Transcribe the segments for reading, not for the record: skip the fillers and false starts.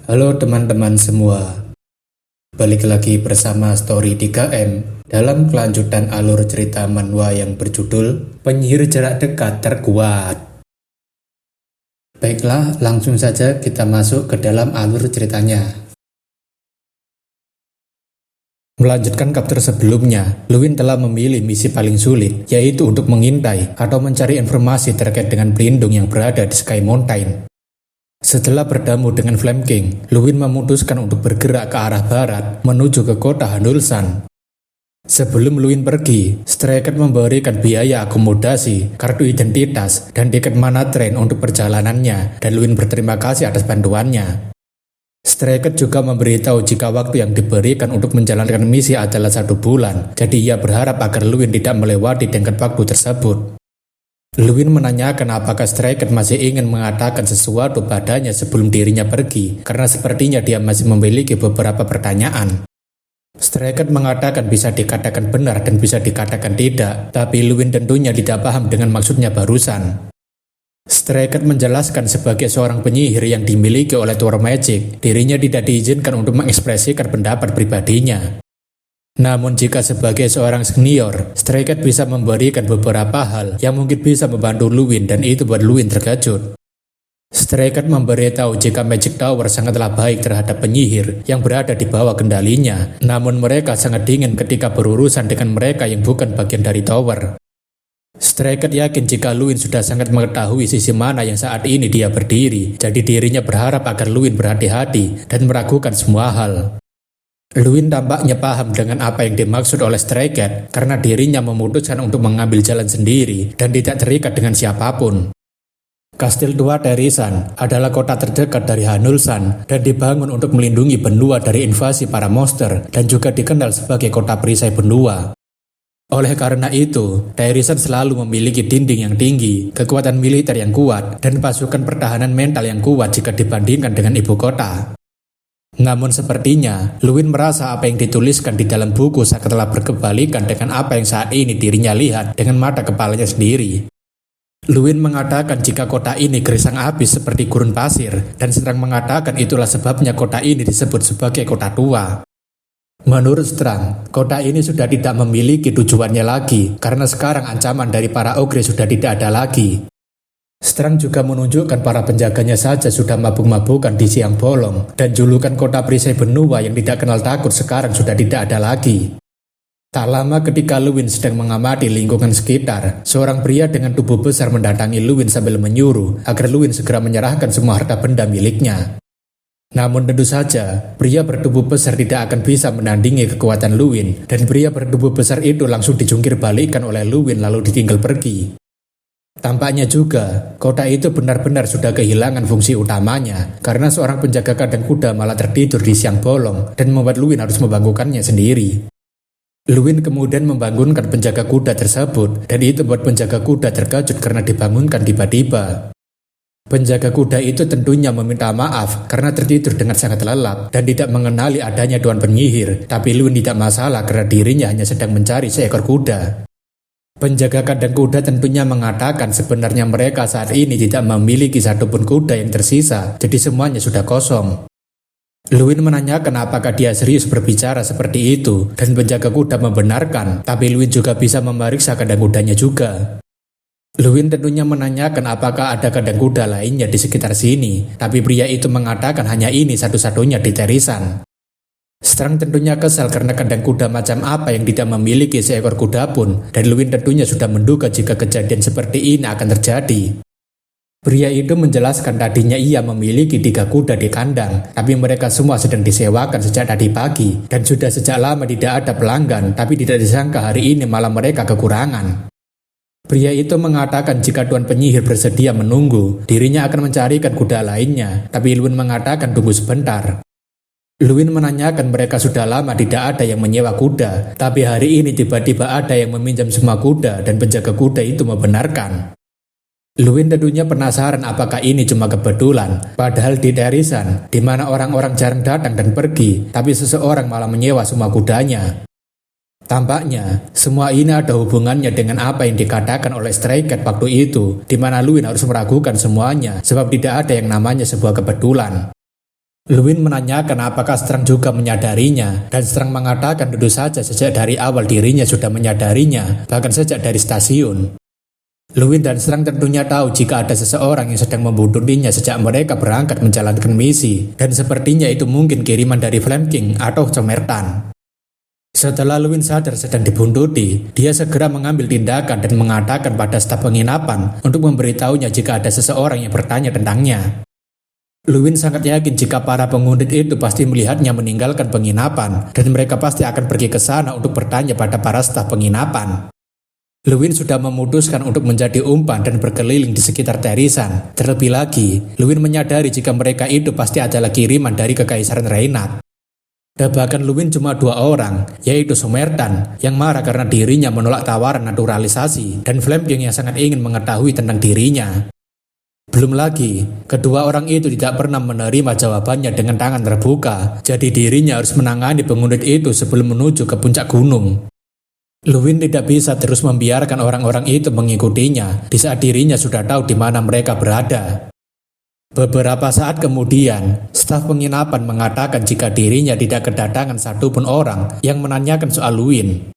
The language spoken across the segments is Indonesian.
Halo teman-teman semua, balik lagi bersama Story 3M dalam kelanjutan alur cerita manhwa yang berjudul Penyihir Jarak Dekat Terkuat. Baiklah, langsung saja kita masuk ke dalam alur ceritanya. Melanjutkan chapter sebelumnya, Luin telah memilih misi paling sulit, yaitu untuk mengintai atau mencari informasi terkait dengan pelindung yang berada di Sky Mountain. Setelah bertemu dengan Flame King, Luin memutuskan untuk bergerak ke arah barat menuju ke kota Hanulsan. Sebelum Luin pergi, Stray Cat memberikan biaya akomodasi, kartu identitas, dan tiket mana train untuk perjalanannya, dan Luin berterima kasih atas bantuannya. Stray Cat juga memberitahu jika waktu yang diberikan untuk menjalankan misi adalah 1 bulan, jadi ia berharap agar Luin tidak melewati tenggat waktu tersebut. Luin menanyakan apakah Stray Cat masih ingin mengatakan sesuatu padanya sebelum dirinya pergi, karena sepertinya dia masih memiliki beberapa pertanyaan. Stray Cat mengatakan bisa dikatakan benar dan bisa dikatakan tidak, tapi Luin tentunya tidak paham dengan maksudnya barusan. Stray Cat menjelaskan sebagai seorang penyihir yang dimiliki oleh Tower Magic, dirinya tidak diizinkan untuk mengekspresikan pendapat pribadinya. Namun jika sebagai seorang senior, Stray Cat bisa memberikan beberapa hal yang mungkin bisa membantu Luin dan itu buat Luin terkejut. Stray Cat memberitahu jika Magic Tower sangatlah baik terhadap penyihir yang berada di bawah kendalinya, namun mereka sangat dingin ketika berurusan dengan mereka yang bukan bagian dari tower. Stray Cat yakin jika Luin sudah sangat mengetahui sisi mana yang saat ini dia berdiri, jadi dirinya berharap agar Luin berhati-hati dan meragukan semua hal. Luin tampaknya paham dengan apa yang dimaksud oleh Stray Cat karena dirinya memutuskan untuk mengambil jalan sendiri dan tidak terikat dengan siapapun. Kastil tua Terisan adalah kota terdekat dari Hanulsan dan dibangun untuk melindungi benua dari invasi para monster dan juga dikenal sebagai kota perisai benua. Oleh karena itu, Terisan selalu memiliki dinding yang tinggi, kekuatan militer yang kuat, dan pasukan pertahanan mental yang kuat jika dibandingkan dengan ibu kota. Namun sepertinya, Luin merasa apa yang dituliskan di dalam buku sangatlah berkebalikan dengan apa yang saat ini dirinya lihat dengan mata kepalanya sendiri. Luin mengatakan jika kota ini gersang habis seperti gurun pasir, dan sedang mengatakan itulah sebabnya kota ini disebut sebagai kota tua. Menurut Strang, kota ini sudah tidak memiliki tujuannya lagi, karena sekarang ancaman dari para ogre sudah tidak ada lagi. Strang juga menunjukkan para penjaganya saja sudah mabuk-mabukan di siang bolong, dan julukan kota perisai benua yang tidak kenal takut sekarang sudah tidak ada lagi. Tak lama ketika Luin sedang mengamati lingkungan sekitar, seorang pria dengan tubuh besar mendatangi Luin sambil menyuruh agar Luin segera menyerahkan semua harta benda miliknya. Namun tentu saja, pria bertubuh besar tidak akan bisa menandingi kekuatan Luin, dan pria bertubuh besar itu langsung dijungkir balikkan oleh Luin lalu ditinggal pergi. Tampaknya juga, kota itu benar-benar sudah kehilangan fungsi utamanya karena seorang penjaga kandang kuda malah tertidur di siang bolong dan membuat Luin harus membangunkannya sendiri. Luin kemudian membangunkan penjaga kuda tersebut dan itu buat penjaga kuda terkejut karena dibangunkan tiba-tiba. Penjaga kuda itu tentunya meminta maaf karena tertidur dengan sangat lelap dan tidak mengenali adanya Tuan Penyihir, tapi Luin tidak masalah karena dirinya hanya sedang mencari seekor kuda. Penjaga kandang kuda tentunya mengatakan sebenarnya mereka saat ini tidak memiliki satupun kuda yang tersisa, jadi semuanya sudah kosong. Luin menanyakan apakah dia serius berbicara seperti itu, dan penjaga kuda membenarkan, tapi Luin juga bisa memeriksa kandang kudanya juga. Luin tentunya menanyakan apakah ada kandang kuda lainnya di sekitar sini, tapi pria itu mengatakan hanya ini satu-satunya di Terisan. Strang tentunya kesal karena kandang kuda macam apa yang tidak memiliki seekor kuda pun, dan Luin tentunya sudah menduga jika kejadian seperti ini akan terjadi. Pria itu menjelaskan tadinya ia memiliki 3 kuda di kandang, tapi mereka semua sedang disewakan sejak tadi pagi, dan sudah sejak lama tidak ada pelanggan, tapi tidak disangka hari ini malah mereka kekurangan. Pria itu mengatakan jika Tuan Penyihir bersedia menunggu, dirinya akan mencarikan kuda lainnya, tapi Luin mengatakan tunggu sebentar. Luin menanyakan mereka sudah lama tidak ada yang menyewa kuda, tapi hari ini tiba-tiba ada yang meminjam semua kuda dan penjaga kuda itu membenarkan. Luin tentunya penasaran apakah ini cuma kebetulan, padahal di Terisan, di mana orang-orang jarang datang dan pergi, tapi seseorang malah menyewa semua kudanya. Tampaknya, semua ini ada hubungannya dengan apa yang dikatakan oleh Stray Cat waktu itu, di mana Luin harus meragukan semuanya, sebab tidak ada yang namanya sebuah kebetulan. Luwin menanyakan apakah Strang juga menyadarinya, dan Strang mengatakan tentu saja sejak dari awal dirinya sudah menyadarinya, bahkan sejak dari stasiun. Luwin dan Strang tentunya tahu jika ada seseorang yang sedang membuntulinya sejak mereka berangkat menjalankan misi, dan sepertinya itu mungkin kiriman dari Flame King atau Somertan. Setelah Luwin sadar sedang dibuntuti, dia segera mengambil tindakan dan mengatakan pada staf penginapan untuk memberitahunya jika ada seseorang yang bertanya tentangnya. Luwin sangat yakin jika para penguntit itu pasti melihatnya meninggalkan penginapan dan mereka pasti akan pergi ke sana untuk bertanya pada para staf penginapan. Luwin sudah memutuskan untuk menjadi umpan dan berkeliling di sekitar Terisan. Terlebih lagi, Luwin menyadari jika mereka itu pasti adalah kiriman dari Kekaisaran Reynard. Dan bahkan Luwin cuma 2 orang, yaitu Somertan yang marah karena dirinya menolak tawaran naturalisasi dan Flame King yang sangat ingin mengetahui tentang dirinya. Belum lagi, kedua orang itu tidak pernah menerima jawabannya dengan tangan terbuka, jadi dirinya harus menangani penguntit itu sebelum menuju ke puncak gunung. Luwin tidak bisa terus membiarkan orang-orang itu mengikutinya di saat dirinya sudah tahu di mana mereka berada. Beberapa saat kemudian, staf penginapan mengatakan jika dirinya tidak kedatangan satupun orang yang menanyakan soal Luwin.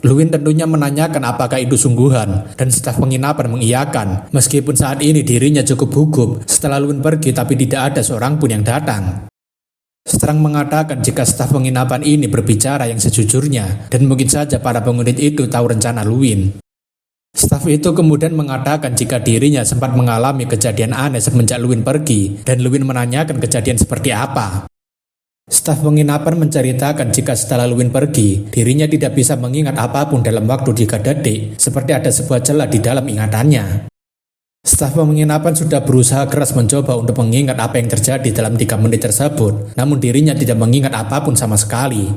Luwin tentunya menanyakan apakah itu sungguhan, dan staf penginapan mengiyakan, meskipun saat ini dirinya cukup gugup setelah Luwin pergi tapi tidak ada seorang pun yang datang. Strang mengatakan jika staf penginapan ini berbicara yang sejujurnya, dan mungkin saja para penguntit itu tahu rencana Luwin. Staf itu kemudian mengatakan jika dirinya sempat mengalami kejadian aneh semenjak Luwin pergi, dan Luwin menanyakan kejadian seperti apa. Staf penginapan menceritakan jika setelah Luwin pergi, dirinya tidak bisa mengingat apapun dalam waktu 3 detik, seperti ada sebuah celah di dalam ingatannya. Staf penginapan sudah berusaha keras mencoba untuk mengingat apa yang terjadi dalam 3 menit tersebut, namun dirinya tidak mengingat apapun sama sekali.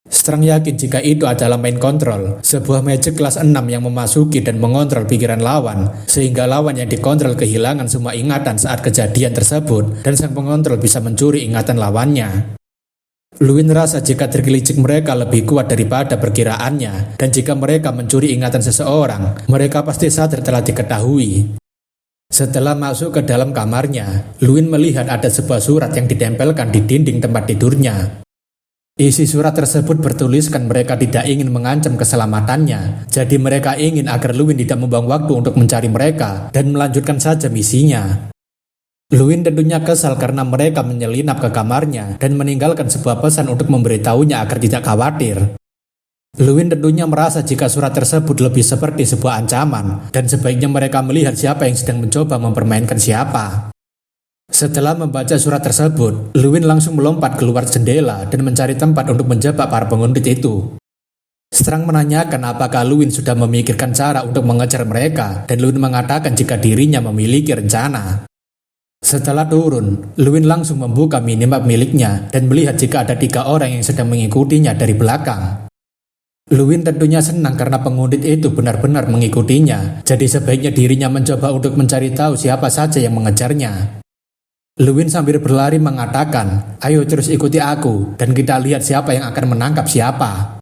Strang yakin jika itu adalah mind control, sebuah magic kelas 6 yang memasuki dan mengontrol pikiran lawan, sehingga lawan yang dikontrol kehilangan semua ingatan saat kejadian tersebut, dan sang pengontrol bisa mencuri ingatan lawannya. Luwin merasa jika tergelincir mereka lebih kuat daripada perkiraannya, dan jika mereka mencuri ingatan seseorang, mereka pasti sadar telah diketahui. Setelah masuk ke dalam kamarnya, Luwin melihat ada sebuah surat yang ditempelkan di dinding tempat tidurnya. Isi surat tersebut bertuliskan mereka tidak ingin mengancam keselamatannya, jadi mereka ingin agar Luwin tidak membuang waktu untuk mencari mereka dan melanjutkan saja misinya. Luwin tentunya kesal karena mereka menyelinap ke kamarnya dan meninggalkan sebuah pesan untuk memberitahunya agar tidak khawatir. Luwin tentunya merasa jika surat tersebut lebih seperti sebuah ancaman dan sebaiknya mereka melihat siapa yang sedang mencoba mempermainkan siapa. Setelah membaca surat tersebut, Luwin langsung melompat keluar jendela dan mencari tempat untuk menjebak para penguntit itu. Strang menanyakan apakah Luwin sudah memikirkan cara untuk mengejar mereka, dan Luwin mengatakan jika dirinya memiliki rencana. Setelah turun, Luwin langsung membuka minimap miliknya dan melihat jika ada 3 orang yang sedang mengikutinya dari belakang. Luwin tentunya senang karena penguntit itu benar-benar mengikutinya, jadi sebaiknya dirinya mencoba untuk mencari tahu siapa saja yang mengejarnya. Luwin sambil berlari mengatakan, "Ayo terus ikuti aku, dan kita lihat siapa yang akan menangkap siapa."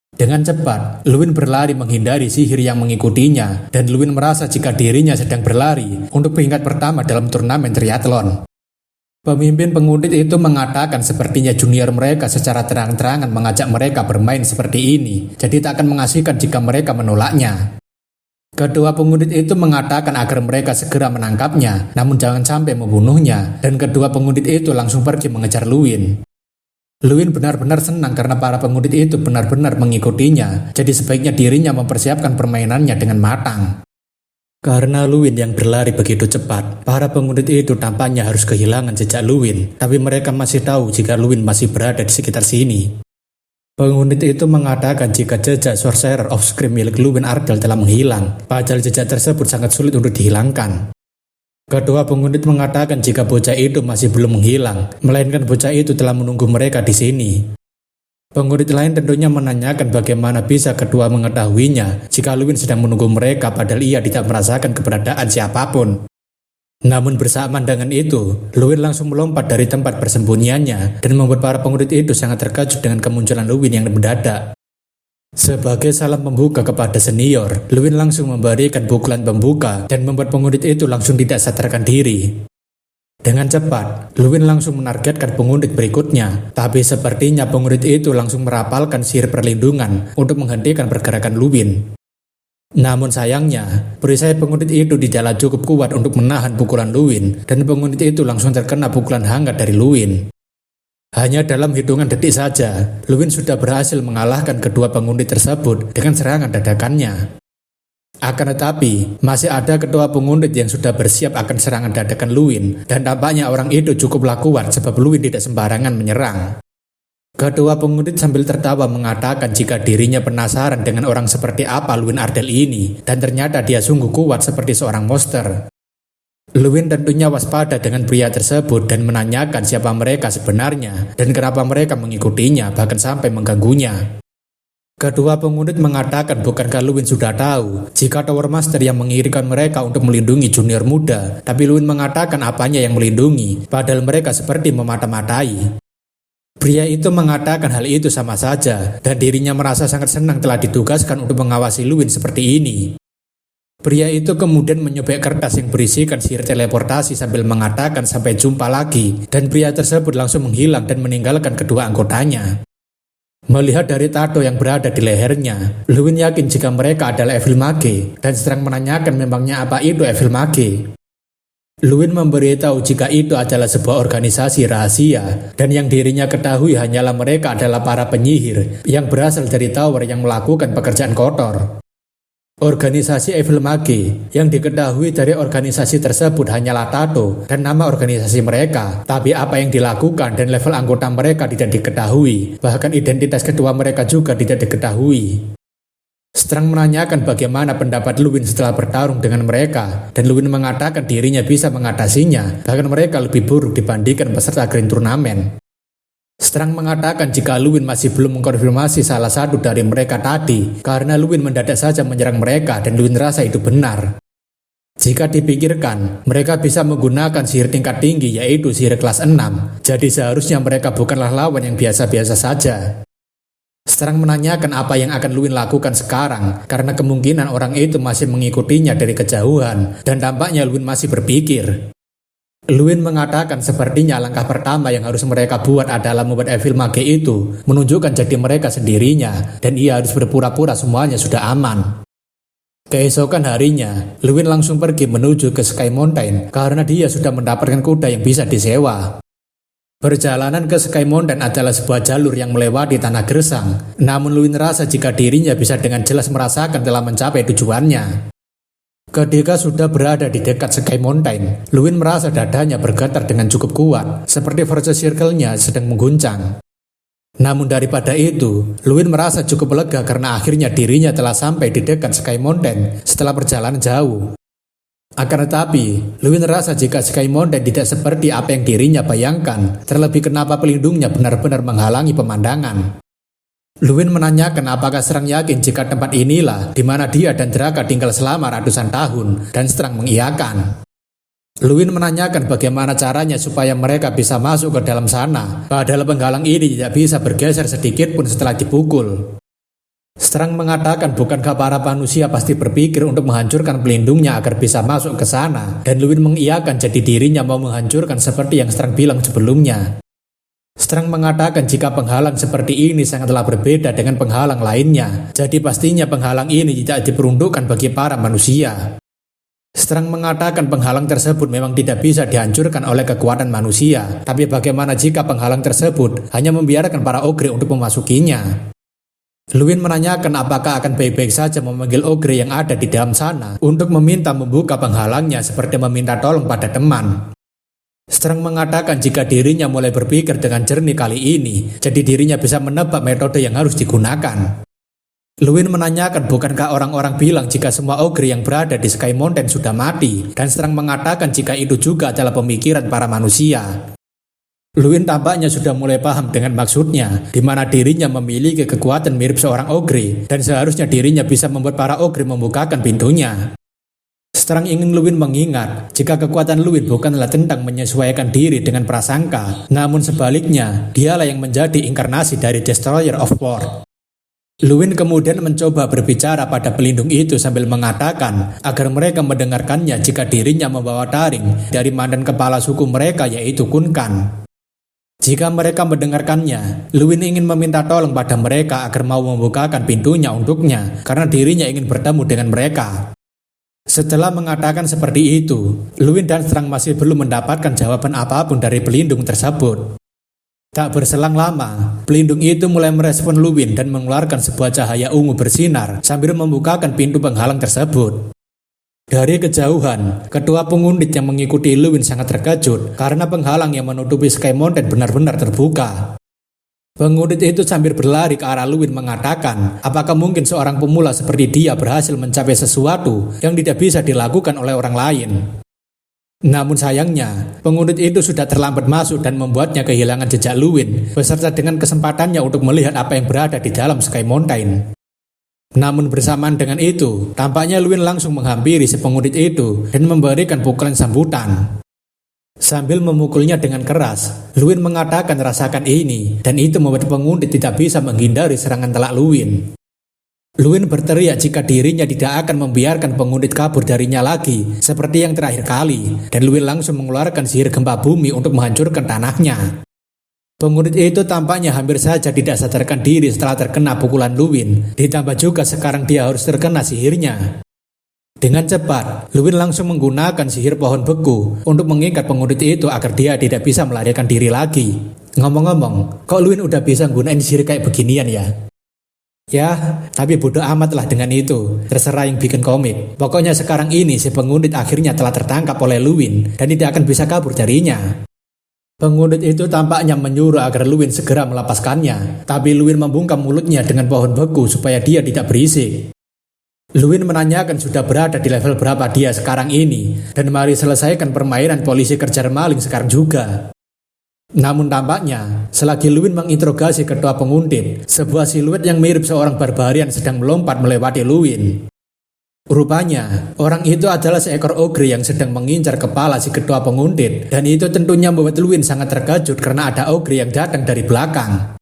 Dengan cepat, Luwin berlari menghindari sihir yang mengikutinya, dan Luwin merasa jika dirinya sedang berlari untuk peringkat pertama dalam turnamen triathlon. Pemimpin penguntit itu mengatakan sepertinya junior mereka secara terang-terangan mengajak mereka bermain seperti ini, jadi tak akan mengasihkan jika mereka menolaknya. Kedua penguntit itu mengatakan agar mereka segera menangkapnya, namun jangan sampai membunuhnya, dan kedua penguntit itu langsung pergi mengejar Luwin. Luwin benar-benar senang karena para penguntit itu benar-benar mengikutinya, jadi sebaiknya dirinya mempersiapkan permainannya dengan matang. Karena Luwin yang berlari begitu cepat, para penguntit itu tampaknya harus kehilangan jejak Luwin, tapi mereka masih tahu jika Luwin masih berada di sekitar sini. Penguntit itu mengatakan jika jejak Sorcerer of Scream milik Luwin Ardell telah menghilang, padahal jejak tersebut sangat sulit untuk dihilangkan. Kedua penguntit mengatakan jika bocah itu masih belum menghilang, melainkan bocah itu telah menunggu mereka di sini. Penguntit lain tentunya menanyakan bagaimana bisa kedua mengetahuinya jika Luwin sedang menunggu mereka padahal ia tidak merasakan keberadaan siapapun. Namun bersamaan dengan itu, Luwin langsung melompat dari tempat persembunyiannya dan membuat para penguntit itu sangat terkejut dengan kemunculan Luwin yang mendadak. Sebagai salam pembuka kepada senior, Luwin langsung memberikan pukulan pembuka dan membuat penguntit itu langsung tidak sadarkan diri. Dengan cepat, Luwin langsung menargetkan penguntit berikutnya, tapi sepertinya penguntit itu langsung merapalkan sihir perlindungan untuk menghentikan pergerakan Luwin. Namun sayangnya, perisai penguntit itu dijala cukup kuat untuk menahan pukulan Luwin, dan penguntit itu langsung terkena pukulan hangat dari Luwin. Hanya dalam hitungan detik saja, Luwin sudah berhasil mengalahkan kedua penguntit tersebut dengan serangan dadakannya. Akan tetapi, masih ada kedua penguntit yang sudah bersiap akan serangan dadakan Luwin, dan tampaknya orang itu cukuplah kuat sebab Luwin tidak sembarangan menyerang. Kedua penguntit sambil tertawa mengatakan jika dirinya penasaran dengan orang seperti apa Luwin Ardell ini, dan ternyata dia sungguh kuat seperti seorang monster. Luwin tentunya waspada dengan pria tersebut dan menanyakan siapa mereka sebenarnya dan kenapa mereka mengikutinya bahkan sampai mengganggunya. Kedua penguntit mengatakan bukankah Luwin sudah tahu jika Tower Master yang mengirimkan mereka untuk melindungi junior muda, tapi Luwin mengatakan apanya yang melindungi, padahal mereka seperti memata-matai. Pria itu mengatakan hal itu sama saja, dan dirinya merasa sangat senang telah ditugaskan untuk mengawasi Luwin seperti ini. Pria itu kemudian menyobek kertas yang berisikan sihir teleportasi sambil mengatakan sampai jumpa lagi, dan pria tersebut langsung menghilang dan meninggalkan kedua anggotanya. Melihat dari tato yang berada di lehernya, Luwin yakin jika mereka adalah Evil Mage dan sedang menanyakan memangnya apa itu Evil Mage. Luwin memberitahu jika itu adalah sebuah organisasi rahasia dan yang dirinya ketahui hanyalah mereka adalah para penyihir yang berasal dari tower yang melakukan pekerjaan kotor. Organisasi Evil Mage yang diketahui dari organisasi tersebut hanyalah tato dan nama organisasi mereka, tapi apa yang dilakukan dan level anggota mereka tidak diketahui, bahkan identitas kedua mereka juga tidak diketahui. Strang menanyakan bagaimana pendapat Luwin setelah bertarung dengan mereka, dan Luwin mengatakan dirinya bisa mengatasinya, bahkan mereka lebih buruk dibandingkan peserta Grand Turnamen. Strang mengatakan jika Luwin masih belum mengkonfirmasi salah satu dari mereka tadi, karena Luwin mendadak saja menyerang mereka dan Luwin rasa itu benar. Jika dipikirkan, mereka bisa menggunakan sihir tingkat tinggi yaitu sihir kelas 6, jadi seharusnya mereka bukanlah lawan yang biasa-biasa saja. Strang menanyakan apa yang akan Luwin lakukan sekarang, karena kemungkinan orang itu masih mengikutinya dari kejauhan, dan tampaknya Luwin masih berpikir. Luwin mengatakan sepertinya langkah pertama yang harus mereka buat adalah membuat Evil Mage itu menunjukkan jadi mereka sendirinya, dan ia harus berpura-pura semuanya sudah aman. Keesokan harinya, Luwin langsung pergi menuju ke Sky Mountain karena dia sudah mendapatkan kuda yang bisa disewa. Perjalanan ke Sky Mountain adalah sebuah jalur yang melewati tanah gersang, namun Luwin rasa jika dirinya bisa dengan jelas merasakan telah mencapai tujuannya. Ketika sudah berada di dekat Sky Mountain, Luwin merasa dadanya bergetar dengan cukup kuat, seperti Force Circle-nya sedang mengguncang. Namun daripada itu, Luwin merasa cukup lega karena akhirnya dirinya telah sampai di dekat Sky Mountain setelah perjalanan jauh. Akan tetapi, Luwin rasa jika Sky Mountain tidak seperti apa yang dirinya bayangkan, terlebih kenapa pelindungnya benar-benar menghalangi pemandangan. Luwin menanyakan apakah Strang yakin jika tempat inilah di mana dia dan Draka tinggal selama ratusan tahun, dan Strang mengiyakan. Luwin menanyakan bagaimana caranya supaya mereka bisa masuk ke dalam sana, padahal penghalang ini tidak bisa bergeser sedikit pun setelah dipukul. Strang mengatakan bukankah para manusia pasti berpikir untuk menghancurkan pelindungnya agar bisa masuk ke sana, dan Luwin mengiyakan jadi dirinya mau menghancurkan seperti yang Strang bilang sebelumnya. Strang mengatakan jika penghalang seperti ini sangatlah berbeda dengan penghalang lainnya, jadi pastinya penghalang ini tidak diperuntukkan bagi para manusia. Strang mengatakan penghalang tersebut memang tidak bisa dihancurkan oleh kekuatan manusia, tapi bagaimana jika penghalang tersebut hanya membiarkan para ogre untuk memasukinya? Luwin menanyakan apakah akan baik-baik saja memanggil ogre yang ada di dalam sana untuk meminta membuka penghalangnya seperti meminta tolong pada teman. Strang mengatakan jika dirinya mulai berpikir dengan jernih kali ini, jadi dirinya bisa menebak metode yang harus digunakan. Luwin menanyakan bukankah orang-orang bilang jika semua ogre yang berada di Sky Mountain sudah mati, dan Strang mengatakan jika itu juga adalah pemikiran para manusia. Luwin tampaknya sudah mulai paham dengan maksudnya, di mana dirinya memiliki kekuatan mirip seorang ogre, dan seharusnya dirinya bisa membuat para ogre membukakan pintunya. Strang ingin Luwin mengingat jika kekuatan Luwin bukanlah tentang menyesuaikan diri dengan prasangka, namun sebaliknya, dialah yang menjadi inkarnasi dari Destroyer of War. Luwin kemudian mencoba berbicara pada pelindung itu sambil mengatakan agar mereka mendengarkannya jika dirinya membawa taring dari mantan kepala suku mereka yaitu Kunkan. Jika mereka mendengarkannya, Luwin ingin meminta tolong pada mereka agar mau membukakan pintunya untuknya karena dirinya ingin bertemu dengan mereka. Setelah mengatakan seperti itu, Luwin dan Strang masih belum mendapatkan jawaban apapun dari pelindung tersebut. Tak berselang lama, pelindung itu mulai merespon Luwin dan mengeluarkan sebuah cahaya ungu bersinar sambil membukakan pintu penghalang tersebut. Dari kejauhan, ketua pengundit yang mengikuti Luwin sangat terkejut karena penghalang yang menutupi Sky Mountain benar-benar terbuka. Pengundit itu sambil berlari ke arah Luwin mengatakan, apakah mungkin seorang pemula seperti dia berhasil mencapai sesuatu yang tidak bisa dilakukan oleh orang lain. Namun sayangnya, pengundit itu sudah terlambat masuk dan membuatnya kehilangan jejak Luwin, beserta dengan kesempatannya untuk melihat apa yang berada di dalam Sky Mountain. Namun bersamaan dengan itu, tampaknya Luwin langsung menghampiri si pengundit itu dan memberikan pukulan sambutan. Sambil memukulnya dengan keras, Luwin mengatakan rasakan ini, dan itu membuat pengundit tidak bisa menghindari serangan telak Luwin. Luwin berteriak jika dirinya tidak akan membiarkan pengundit kabur darinya lagi, seperti yang terakhir kali, dan Luwin langsung mengeluarkan sihir gempa bumi untuk menghancurkan tanahnya. Pengundit itu tampaknya hampir saja tidak sadarkan diri setelah terkena pukulan Luwin, ditambah juga sekarang dia harus terkena sihirnya. Dengan cepat, Luwin langsung menggunakan sihir pohon beku untuk mengikat pengundit itu agar dia tidak bisa melarikan diri lagi. Ngomong-ngomong, kok Luwin udah bisa gunain sihir kayak beginian ya? Ya, tapi bodoh amat lah dengan itu. Terserah yang bikin komik. Pokoknya sekarang ini si pengundit akhirnya telah tertangkap oleh Luwin dan tidak akan bisa kabur darinya. Pengundit itu tampaknya menyuruh agar Luwin segera melepaskannya, tapi Luwin membungkam mulutnya dengan pohon beku supaya dia tidak berisik. Luwin menanyakan sudah berada di level berapa dia sekarang ini, dan mari selesaikan permainan polisi kejar maling sekarang juga. Namun tampaknya, selagi Luwin menginterogasi ketua pengundit, sebuah siluet yang mirip seorang barbarian sedang melompat melewati Luwin. Rupanya, orang itu adalah seekor ogre yang sedang mengincar kepala si ketua pengundit, dan itu tentunya membuat Luwin sangat terkejut karena ada ogre yang datang dari belakang.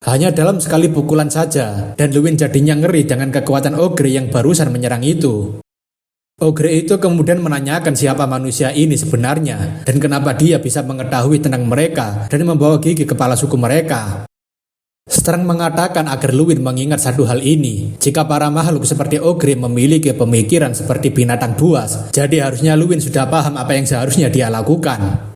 Hanya dalam sekali pukulan saja, dan Luwin jadinya ngeri dengan kekuatan ogre yang barusan menyerang itu. Ogre itu kemudian menanyakan siapa manusia ini sebenarnya dan kenapa dia bisa mengetahui tentang mereka dan membawa gigi kepala suku mereka. Strang mengatakan agar Luwin mengingat satu hal ini, jika para makhluk seperti ogre memiliki pemikiran seperti binatang buas, jadi harusnya Luwin sudah paham apa yang seharusnya dia lakukan.